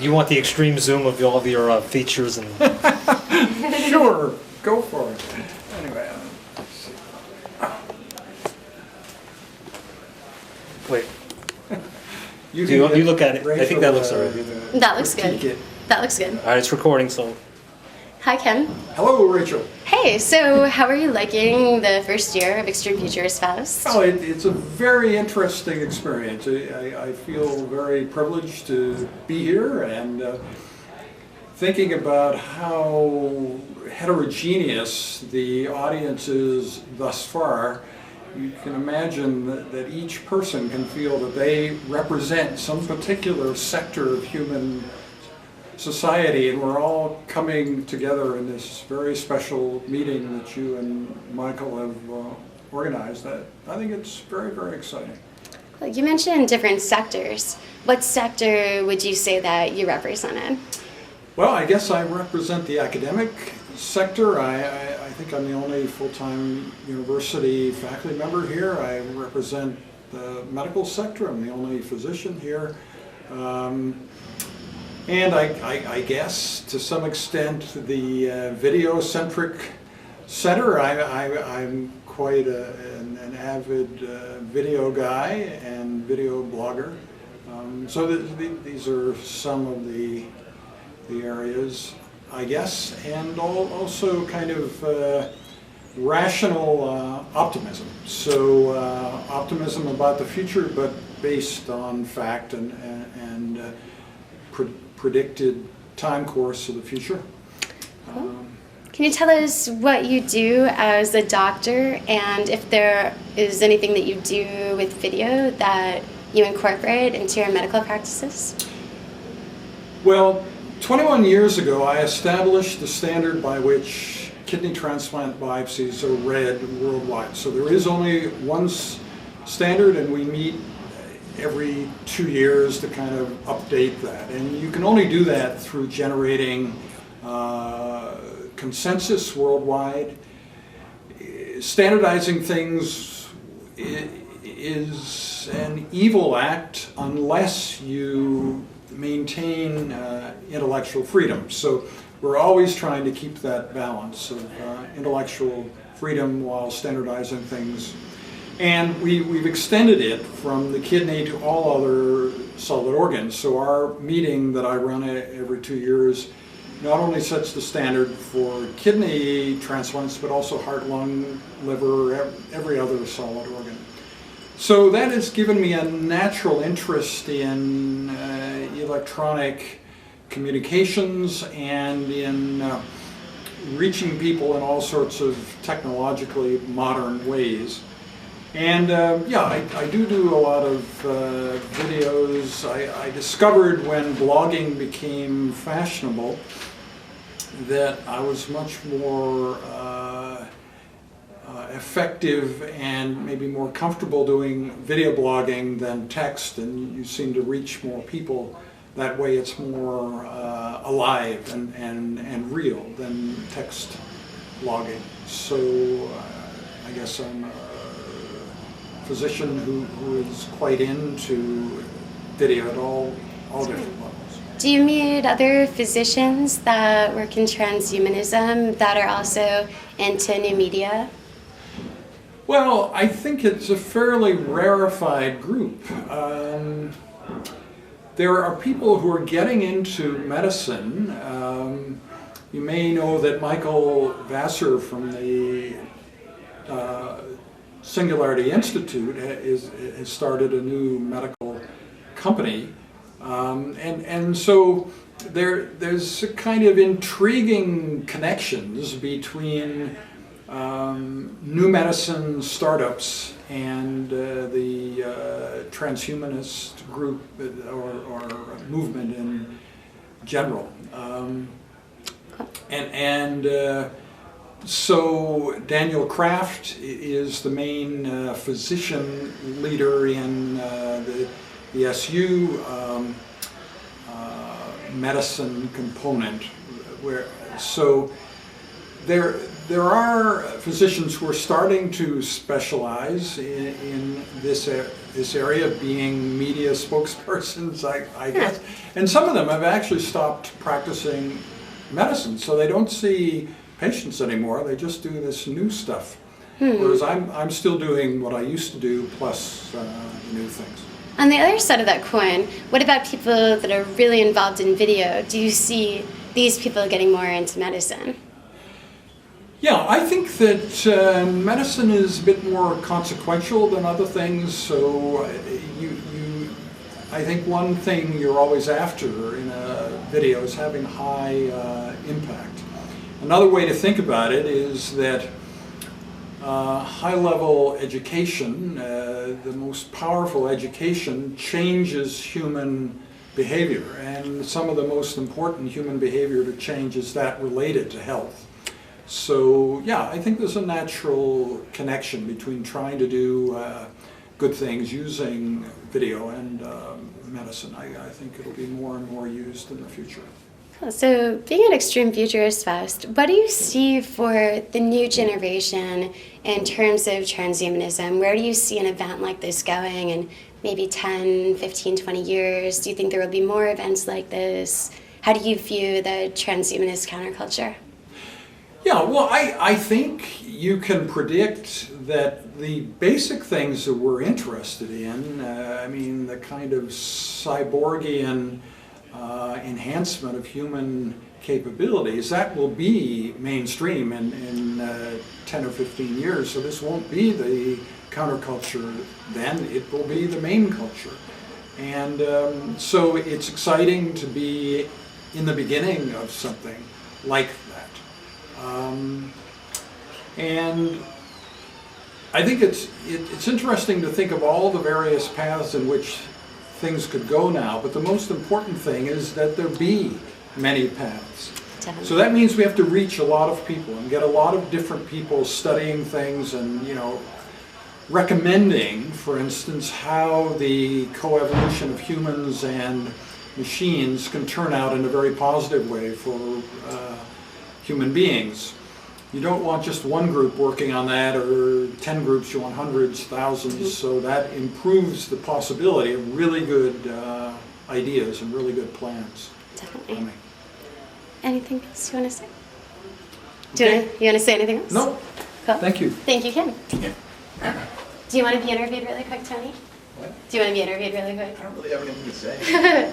You want the extreme zoom of all of your features and... Sure, go for it. Anyway, let's see. Wait, You you look at it. I think that looks all right. That looks good. Critique it. That looks good. All right, it's recording, so... Hi, Ken. Hello, Rachel. Hey, so how are you liking the first year of Extreme Futurist Fest? Well, it's a very interesting experience. I feel very privileged to be here and thinking about how heterogeneous the audience is thus far. You can imagine that each person can feel that they represent some particular sector of human society, and we're all coming together in this very special meeting that you and Michael have organized. I think it's very, very exciting. Well, you mentioned different sectors. What sector would you say that you represented? Well, I guess I represent the academic sector. I think I'm the only full-time university faculty member here. I represent the medical sector. I'm the only physician here. And I guess, to some extent, the video-centric center. I'm quite an avid video guy and video blogger. So these are some of the areas, I guess, and also kind of rational optimism. So optimism about the future, but based on fact and predicted time course of the future. Can you tell us what you do as a doctor, and if there is anything that you do with video that you incorporate into your medical practices? Well, 21 years ago I established the standard by which kidney transplant biopsies are read worldwide. So there is only one standard, and we meet every 2 years to kind of update that. And you can only do that through generating consensus worldwide. Standardizing things is an evil act unless you maintain intellectual freedom. So we're always trying to keep that balance of intellectual freedom while standardizing things. And we've extended it from the kidney to all other solid organs. So our meeting that I run every 2 years not only sets the standard for kidney transplants, but also heart, lung, liver, every other solid organ. So that has given me a natural interest in electronic communications and in reaching people in all sorts of technologically modern ways. And yeah, I do a lot of videos. I discovered when blogging became fashionable that I was much more effective and maybe more comfortable doing video blogging than text, and you seem to reach more people that way. It's more alive and real than text blogging. So I guess I'm a physician who is quite into video at all different levels. Do you meet other physicians that work in transhumanism that are also into new media? Well, I think it's a fairly rarefied group. There are people who are getting into medicine. You may know that Michael Vassar from the Singularity Institute has started a new medical company. And so there's kind of intriguing connections between new medicine startups and the transhumanist group or movement in general. So Daniel Kraft is the main physician leader in the SU medicine component. So there are physicians who are starting to specialize in this area, being media spokespersons, I guess. And some of them have actually stopped practicing medicine, so they don't see patients anymore. They just do this new stuff. Whereas I'm still doing what I used to do, plus new things. On the other side of that coin, what about people that are really involved in video? Do you see these people getting more into medicine? Yeah, I think that medicine is a bit more consequential than other things. So I think one thing you're always after in a video is having high impact. Another way to think about it is that high-level education, the most powerful education, changes human behavior. And some of the most important human behavior to change is that related to health. So yeah, I think there's a natural connection between trying to do good things using video and medicine. I think it'll be more and more used in the future. So, being an extreme futurist Faust, what do you see for the new generation in terms of transhumanism? Where do you see an event like this going in maybe 10, 15, 20 years? Do you think there will be more events like this? How do you view the transhumanist counterculture? Yeah, well, I think you can predict that the basic things that we're interested in, I mean, the kind of cyborgian enhancement of human capabilities, that will be mainstream in 10 or 15 years. So this won't be the counterculture then, it will be the main culture. And so it's exciting to be in the beginning of something like that. And I think it's interesting to think of all the various paths in which things could go now, but the most important thing is that there be many paths. Definitely. So that means we have to reach a lot of people and get a lot of different people studying things and, you know, recommending, for instance, how the coevolution of humans and machines can turn out in a very positive way for human beings. You don't want just one group working on that, or 10 groups, you want hundreds, thousands, so that improves the possibility of really good ideas and really good plans. Definitely. Anything else you want to say? You want to say anything else? No. Cool. Thank you. Thank you, Kim. Do you want to be interviewed really quick, Tony? What? Do you want to be interviewed really quick? I don't really have anything to say.